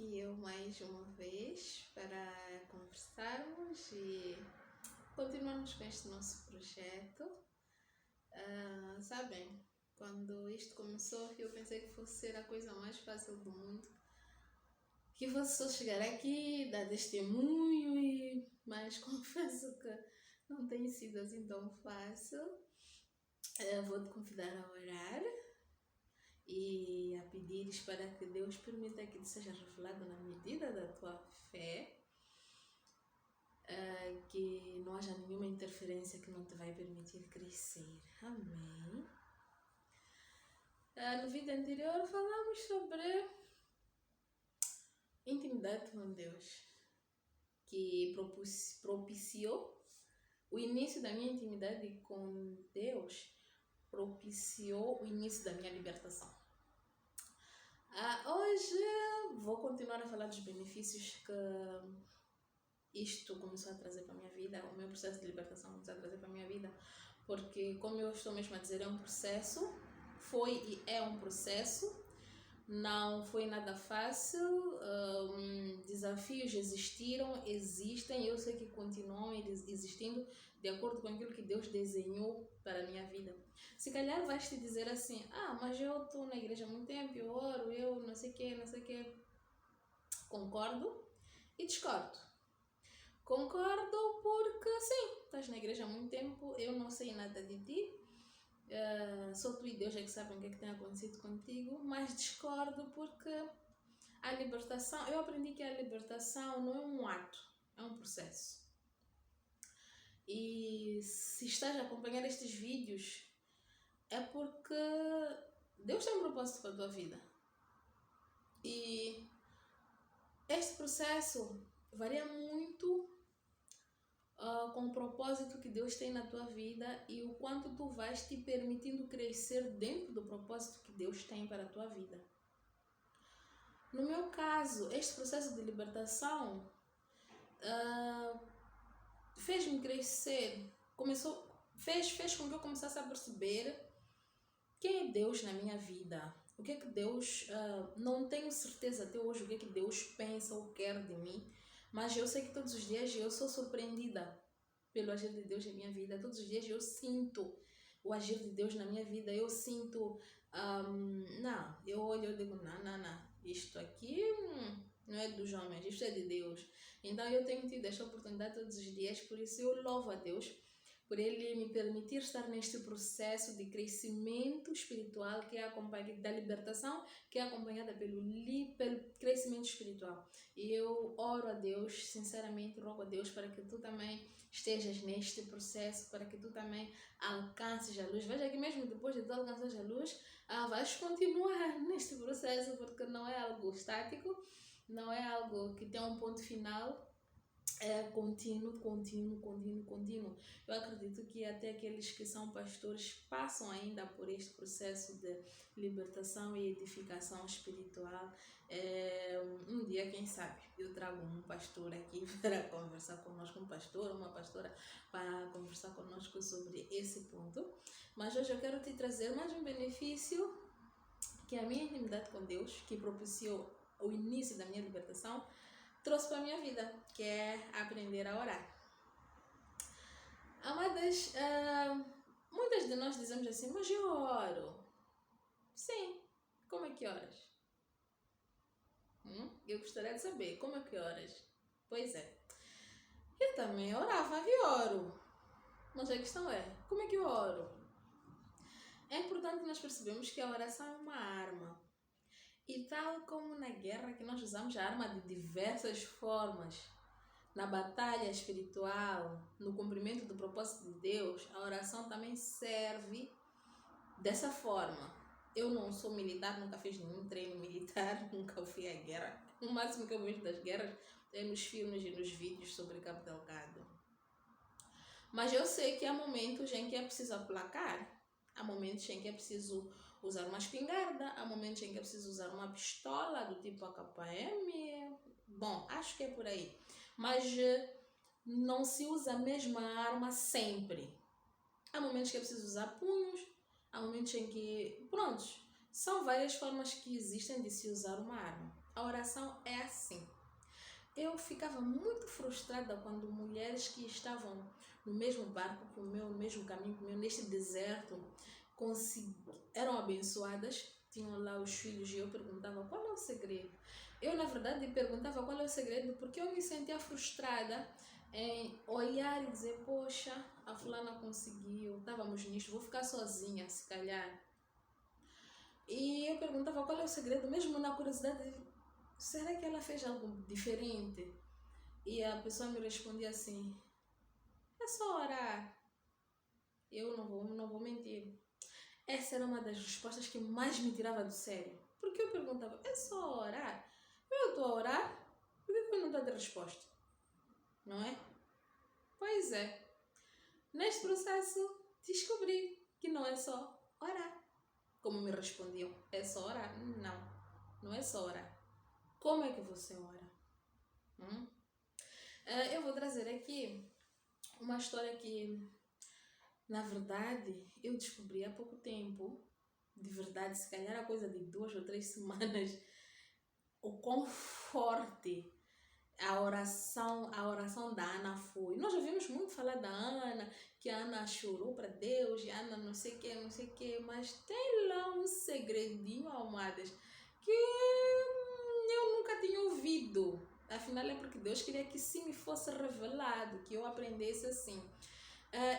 aqui eu mais uma vez para conversarmos e continuarmos com este nosso projeto. Sabem, quando isto começou eu pensei que fosse ser a coisa mais fácil do mundo, que fosse só chegar aqui, dar testemunho, mas confesso que não tem sido assim tão fácil. Vou-te convidar a orar e a pedires para que Deus permita que seja revelado na medida da tua fé, que não haja nenhuma interferência que não te vai permitir crescer. Amém. No vídeo anterior falamos sobre intimidade com Deus, que propiciou o início da minha intimidade com Deus, propiciou o início da minha libertação. Hoje vou continuar a falar dos benefícios que isto começou a trazer para a minha vida, o meu processo de libertação começou a trazer para a minha vida, porque, como eu estou mesmo a dizer, é um processo, foi e é um processo, não foi nada fácil, desafios existiram, existem, eu sei que continuam existindo de acordo com aquilo que Deus desenhou para a minha vida. Se calhar vais te dizer assim, mas eu estou na igreja há muito tempo, eu oro, eu não sei o que. Concordo e discordo. Concordo porque sim, estás na igreja há muito tempo, eu não sei nada de ti, só tu e Deus é que sabem o que é que tem acontecido contigo, mas discordo porque a libertação, eu aprendi que a libertação não é um ato, é um processo. E se estás a acompanhar estes vídeos, é porque Deus tem um propósito para a tua vida. E este processo varia muito com o propósito que Deus tem na tua vida e o quanto tu vais te permitindo crescer dentro do propósito que Deus tem para a tua vida. No meu caso, este processo de libertação fez-me crescer, fez com que eu começasse a perceber quem é Deus na minha vida, o que é que Deus, não tenho certeza até hoje o que é que Deus pensa ou quer de mim, mas eu sei que todos os dias eu sou surpreendida pelo agir de Deus na minha vida, todos os dias eu sinto o agir de Deus na minha vida, eu sinto, eu olho e digo, não, isto aqui não é dos homens, isto é de Deus. Então eu tenho tido esta oportunidade todos os dias, por isso eu louvo a Deus por Ele me permitir estar neste processo de crescimento espiritual que é acompanhado da libertação, que é acompanhada pelo crescimento espiritual. E eu oro a Deus, sinceramente rogo a Deus para que tu também estejas neste processo, para que tu também alcances a luz. Veja que mesmo depois de tu alcançar a luz, vais continuar neste processo, porque não é algo estático, não é algo que tem um ponto final. É contínuo. Eu acredito que até aqueles que são pastores passam ainda por este processo de libertação e edificação espiritual. Um dia, quem sabe, eu trago um pastor aqui para conversar conosco, um pastor, uma pastora, para conversar conosco sobre esse ponto. Mas hoje eu quero te trazer mais um benefício que a minha intimidade com Deus, que propiciou o início da minha libertação, trouxe para a minha vida, que é aprender a orar. Amadas, muitas de nós dizemos assim, mas eu oro. Sim, como é que oras? Eu gostaria de saber, como é que oras? Pois é, eu também orava e oro. Mas a questão é, como é que eu oro? É importante nós percebermos que a oração é uma arma. E tal como na guerra que nós usamos a arma de diversas formas, na batalha espiritual, no cumprimento do propósito de Deus, a oração também serve dessa forma. Eu não sou militar, nunca fiz nenhum treino militar, nunca fui à guerra. O máximo que eu vejo das guerras é nos filmes e nos vídeos sobre Cabo Delgado. Mas eu sei que há momentos em que é preciso aplacar, há momentos em que é preciso usar uma espingarda, há momentos em que é preciso usar uma pistola do tipo AKM. Bom, acho que é por aí. Mas não se usa a mesma arma sempre. Há momentos que é preciso usar punhos, há momentos em que... Prontos, são várias formas que existem de se usar uma arma. A oração é assim. Eu ficava muito frustrada quando mulheres que estavam no mesmo barco que o meu, no mesmo caminho que o meu, neste deserto, eram abençoadas, tinham lá os filhos e eu perguntava qual é o segredo. Eu, na verdade, perguntava qual é o segredo porque eu me sentia frustrada em olhar e dizer, poxa, a fulana conseguiu, estávamos nisto, vou ficar sozinha, se calhar. E eu perguntava qual é o segredo, mesmo na curiosidade, será que ela fez algo diferente? E a pessoa me respondia assim, é só orar. Eu não vou mentir. Essa era uma das respostas que mais me tirava do sério. Porque eu perguntava, é só orar? Eu estou a orar, por que eu não estou a ter resposta? Não é? Pois é. Neste processo, descobri que não é só orar. Como me respondiam, é só orar? Não é só orar. Como é que você ora? Eu vou trazer aqui uma história que, na verdade, eu descobri há pouco tempo. De verdade, se calhar a coisa de 2 ou 3 semanas, o quão forte a oração da Ana foi. Nós já ouvimos muito falar da Ana, que a Ana chorou para Deus, e a Ana não sei o que, mas tem lá um segredinho, almadas, que eu nunca tinha ouvido. Afinal, é porque Deus queria que sim me fosse revelado, que eu aprendesse assim.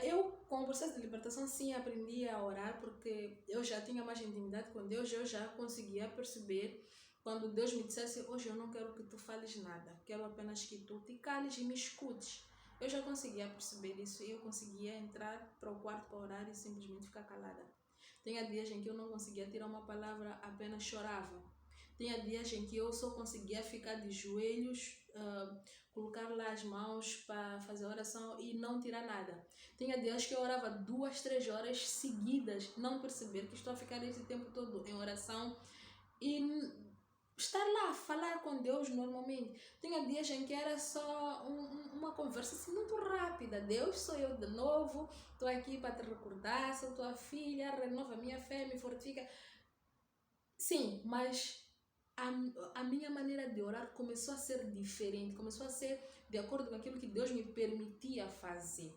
Eu, com o processo de libertação, sim, aprendi a orar porque eu já tinha mais intimidade com Deus, eu já conseguia perceber quando Deus me dissesse, hoje eu não quero que tu fales nada, quero apenas que tu te cales e me escutes. Eu já conseguia perceber isso e eu conseguia entrar para o quarto para orar e simplesmente ficar calada. Tinha dias em que eu não conseguia tirar uma palavra, apenas chorava. Tinha dias em que eu só conseguia ficar de joelhos, colocar lá as mãos para fazer oração e não tirar nada. Tinha dias que eu orava 2, 3 horas seguidas, não perceber que estou a ficar esse tempo todo em oração e estar lá a falar com Deus normalmente. Tinha dias em que era só uma conversa assim muito rápida. Deus, sou eu de novo, estou aqui para te recordar, sou tua filha, renova a minha fé, me fortifica. Sim, mas a minha maneira de orar começou a ser diferente, começou a ser de acordo com aquilo que Deus me permitia fazer.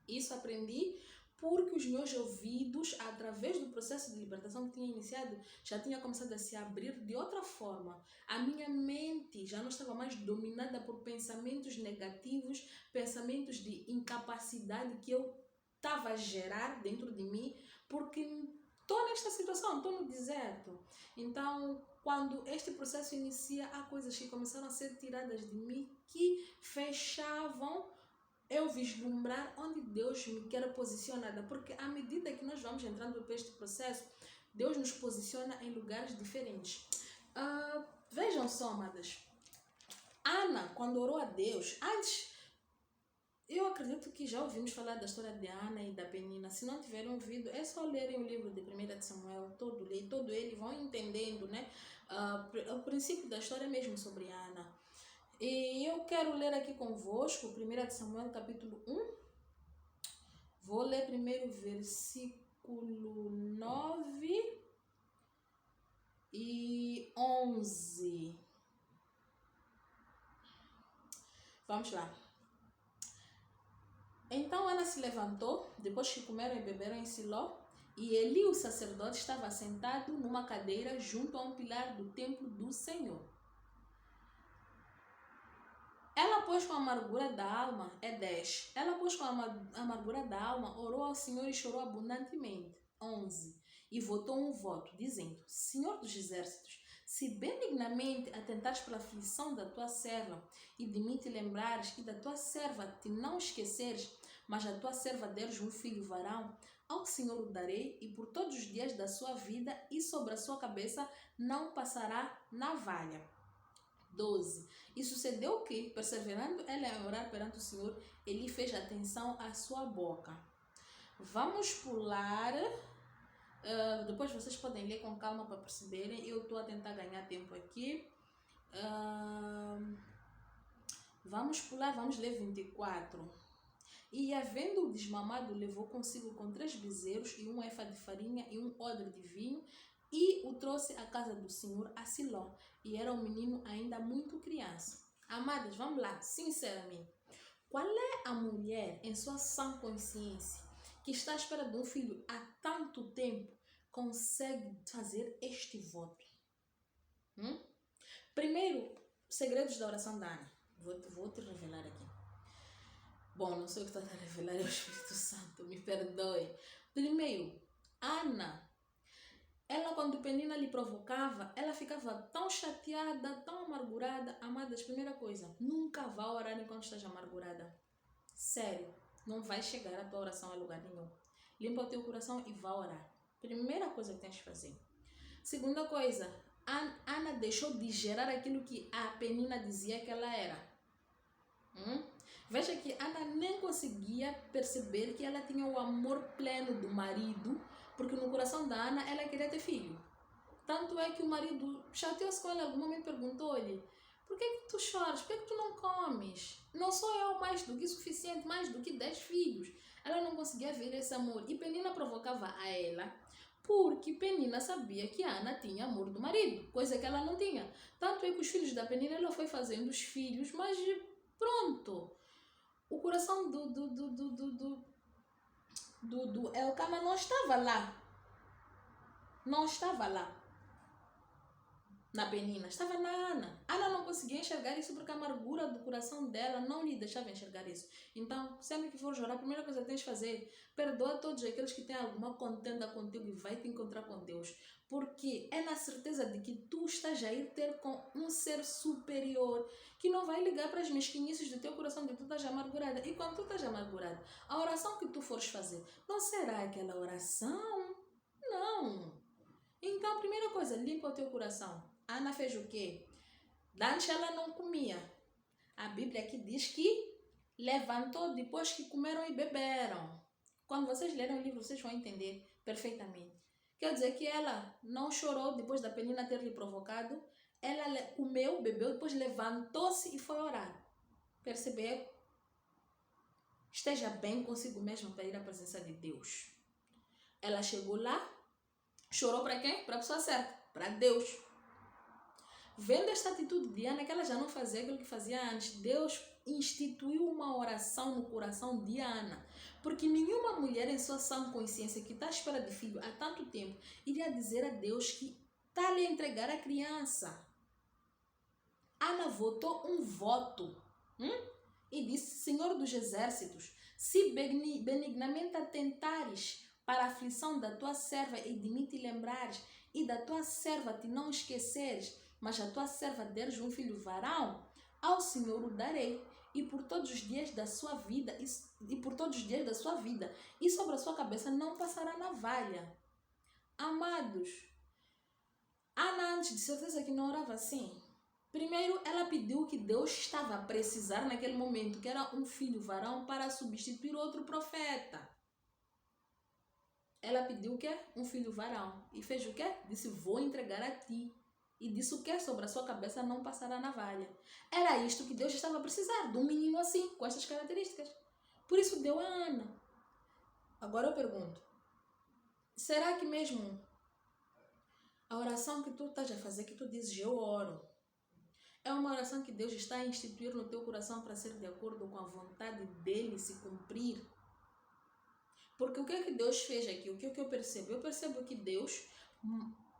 Isso aprendi porque os meus ouvidos, através do processo de libertação que tinha iniciado, já tinha começado a se abrir de outra forma. A minha mente já não estava mais dominada por pensamentos negativos, pensamentos de incapacidade que eu estava a gerar dentro de mim, porque estou nesta situação, estou no deserto. Então, quando este processo inicia, há coisas que começaram a ser tiradas de mim que fechavam eu vislumbrar onde Deus me quer posicionada, porque à medida que nós vamos entrando por este processo, Deus nos posiciona em lugares diferentes. Vejam só, amadas, Ana, quando orou a Deus, antes, eu acredito que já ouvimos falar da história de Ana e da Penina. Se não tiverem ouvido, é só lerem o livro de 1 de Samuel, todo ele, vão entendendo, né? O princípio da história mesmo sobre Ana. E eu quero ler aqui convosco 1 de Samuel capítulo 1. Vou ler primeiro o versículo 9 e 11. Vamos lá. Então Ana se levantou, depois que comeram e beberam em Siló, e Eli, o sacerdote, estava sentado numa cadeira junto a um pilar do templo do Senhor. Ela, pois, com a amargura da alma, 10. Ela, pois, com a amargura da alma, orou ao Senhor e chorou abundantemente. 11. E votou um voto, dizendo, Senhor dos exércitos, se benignamente atentares pela aflição da tua serva, e de mim te lembrares, e da tua serva te não esqueceres, mas a tua serva deres um filho varão, ao Senhor o darei, e por todos os dias da sua vida, e sobre a sua cabeça não passará navalha. 12. E sucedeu que, perseverando ela em orar perante o Senhor, ele fez atenção à sua boca. Vamos pular. Depois vocês podem ler com calma para perceberem. Eu estou a tentar ganhar tempo aqui. Vamos pular, vamos ler 24. E havendo desmamado, levou consigo com 3 bezerros e 1 efa de farinha e 1 odre de vinho, e o trouxe à casa do Senhor a Siló. E era um menino ainda muito criança. Amadas, vamos lá, sinceramente. Qual é a mulher em sua sã consciência que está à espera de um filho há tanto tempo consegue fazer este voto? Primeiro, segredos da oração da Ana. Vou te revelar aqui. Bom, não sei o que está a revelar, é o Espírito Santo, me perdoe. Primeiro, Ana, ela quando Penina lhe provocava, ela ficava tão chateada, tão amargurada. Amadas, primeira coisa, nunca vá orar enquanto esteja amargurada. Sério, não vai chegar a tua oração a lugar nenhum. Limpa o teu coração e vá orar. Primeira coisa que tens que fazer. Segunda coisa, Ana deixou de gerar aquilo que a Penina dizia que ela era. Veja que Ana nem conseguia perceber que ela tinha o amor pleno do marido, porque no coração da Ana ela queria ter filho. Tanto é que o marido chateou-se com ela, em algum momento perguntou-lhe: por que tu choras? Por que tu não comes? Não sou eu mais do que suficiente, mais do que 10 filhos. Ela não conseguia ver esse amor. E Penina provocava a ela, porque Penina sabia que a Ana tinha amor do marido, coisa que ela não tinha. Tanto é que os filhos da Penina, ela foi fazendo os filhos, mas pronto. O coração do Elcana não estava lá. Não estava lá. Na Penina, estava na Ana. Ana não conseguia enxergar isso porque a amargura do coração dela não lhe deixava enxergar isso. Então, sempre que for chorar, a primeira coisa que tens de fazer, perdoa todos aqueles que têm alguma contenda contigo e vai te encontrar com Deus. Porque é na certeza de que tu estás a ir ter com um ser superior que não vai ligar para as mesquinhices do teu coração que tu estás amargurada. E quando tu estás amargurada, a oração que tu fores fazer não será aquela oração? Não. Então, a primeira coisa, limpa o teu coração. Ana fez o quê? Antes ela não comia. A Bíblia aqui diz que levantou depois que comeram e beberam. Quando vocês lerem o livro, vocês vão entender perfeitamente. Quer dizer que ela não chorou depois da Penina ter lhe provocado. Ela comeu, bebeu, depois levantou-se e foi orar. Percebeu? Esteja bem consigo mesmo para ir à presença de Deus. Ela chegou lá, chorou para quem? Para a pessoa certa, para Deus. Vendo esta atitude de Ana, que ela já não fazia aquilo que fazia antes, Deus instituiu uma oração no coração de Ana. Porque nenhuma mulher em sua sã consciência que está à espera de filho há tanto tempo iria dizer a Deus que está lhe a entregar a criança. Ana votou um voto e disse: Senhor dos exércitos, se benignamente atentares para a aflição da tua serva e de mim te lembrares, e da tua serva te não esqueceres, mas a tua serva deres um filho varão, ao Senhor o darei, e por todos os dias da sua vida, e sobre a sua cabeça não passará navalha. Amados, Ana antes de certeza que não orava assim. Primeiro, ela pediu o que Deus estava a precisar naquele momento, que era um filho varão para substituir outro profeta. Ela pediu o quê? Um filho varão. E fez o quê? Disse: vou entregar a ti. E disse o quê? Sobre a sua cabeça não passará navalha. Era isto que Deus estava a precisar, de um menino assim, com estas características. Por isso deu a Ana. Agora eu pergunto, será que mesmo a oração que tu estás a fazer, que tu dizes eu oro, é uma oração que Deus está a instituir no teu coração para ser de acordo com a vontade dele se cumprir? Porque o que é que Deus fez aqui? O que é que eu percebo? Eu percebo que Deus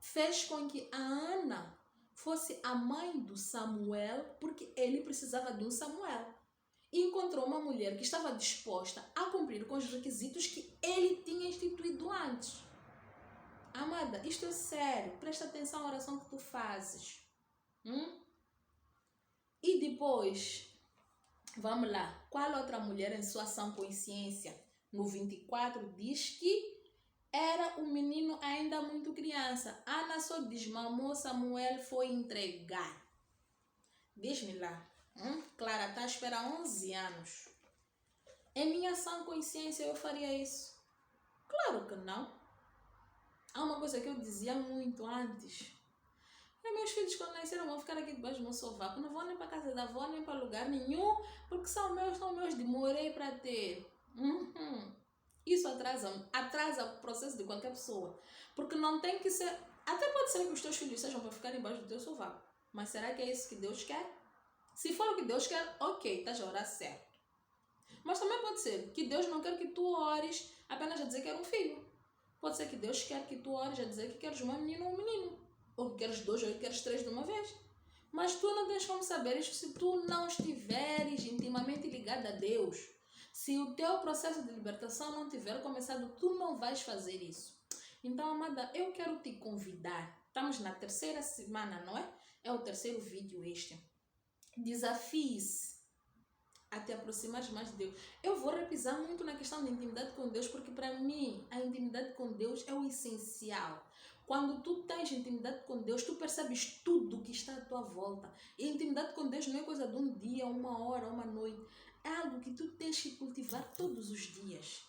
fez com que a Ana fosse a mãe do Samuel, porque ele precisava de um Samuel. E encontrou uma mulher que estava disposta a cumprir com os requisitos que ele tinha instituído antes. Amada, isto é sério. Presta atenção à oração que tu fazes. E depois, vamos lá. Qual outra mulher em sua sã consciência, no 24, diz que era um menino ainda muito criança. Ana só desmamou, Samuel foi entregar. Diz-me lá. Clara está a esperar 11 anos. Em minha sã consciência eu faria isso? Claro que não. Há uma coisa que eu dizia muito antes. Meus filhos quando nasceram vão ficar aqui debaixo do meu sovaco. Não vou nem para casa da avó, nem para lugar nenhum, porque são meus, demorei para ter. Isso atrasa o processo de qualquer pessoa. Porque não tem que ser Até pode ser que os teus filhos sejam para ficar embaixo do teu sovaco. Mas será que é isso que Deus quer? Se for o que Deus quer, ok, estás a orar certo. Mas também pode ser que Deus não quer que tu ores apenas a dizer que quer um filho. Pode ser que Deus quer que tu ores a dizer que queres uma menina ou um menino. Ou que queres 2 ou que queres 3 de uma vez. Mas tu não tens como saber isso se tu não estiveres intimamente ligado a Deus. Se o teu processo de libertação não tiver começado, tu não vais fazer isso. Então, amada, eu quero te convidar. Estamos na 3ª semana, não é? É o 3º vídeo este. Desafie-se a te aproximar mais de Deus. Eu vou repisar muito na questão da intimidade com Deus, porque para mim a intimidade com Deus é o essencial. Quando tu tens intimidade com Deus, tu percebes tudo que está à tua volta. E intimidade com Deus não é coisa de um dia, uma hora, uma noite. É algo que tu tens que cultivar todos os dias.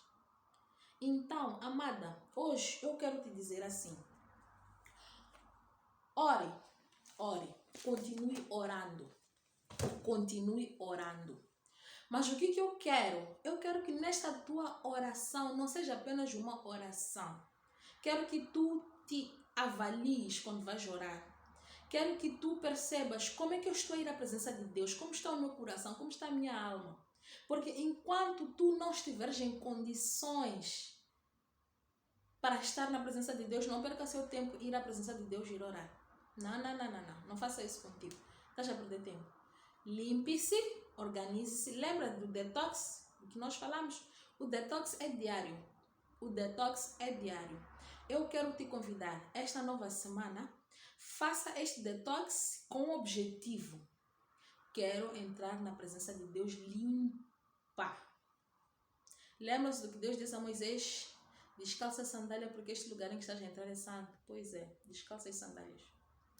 Então, amada, hoje eu quero te dizer assim. Ore, continue orando. Continue orando. Mas o que eu quero? Eu quero que nesta tua oração não seja apenas uma oração. Quero que tu te avalies quando vais orar. Quero que tu percebas como é que eu estou a ir à presença de Deus, como está o meu coração, como está a minha alma. Porque enquanto tu não estiveres em condições para estar na presença de Deus, não perca seu tempo ir à presença de Deus e ir orar. Não faça isso contigo. Estás a perder tempo. Limpe-se, organize-se. Lembra do detox que nós falamos? O detox é diário. Eu quero te convidar esta nova semana. Faça este detox com o objetivo. Quero entrar na presença de Deus limpa. Lembra-se do que Deus disse a Moisés? Descalça a sandália porque este lugar em que estás a entrar é santo. Pois é, descalça as sandálias.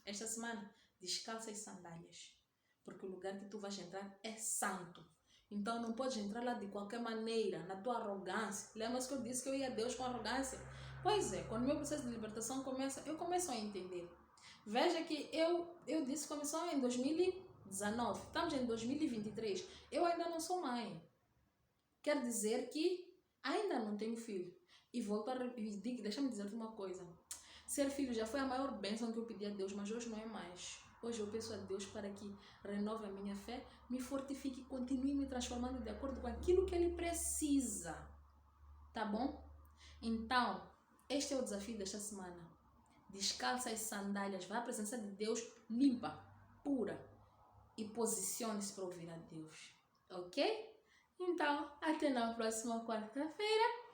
Esta semana, descalça as sandálias. Porque o lugar que tu vais entrar é santo. Então não podes entrar lá de qualquer maneira, na tua arrogância. Lembra-se que eu disse que eu ia a Deus com arrogância? Pois é, quando o meu processo de libertação começa, eu começo a entender. Veja que eu disse que começou em 2019. Estamos em 2023. Eu ainda não sou mãe. Quer dizer que ainda não tenho filho. E volto a repetir, deixa-me dizer-te uma coisa. Ser filho já foi a maior bênção que eu pedi a Deus, mas hoje não é mais. Hoje eu peço a Deus para que renove a minha fé, me fortifique e continue me transformando de acordo com aquilo que Ele precisa. Tá bom? Então, este é o desafio desta semana. Descalça as sandálias, vá à presença de Deus limpa, pura e posicione-se para ouvir a Deus. Ok? Então, até na próxima quarta-feira.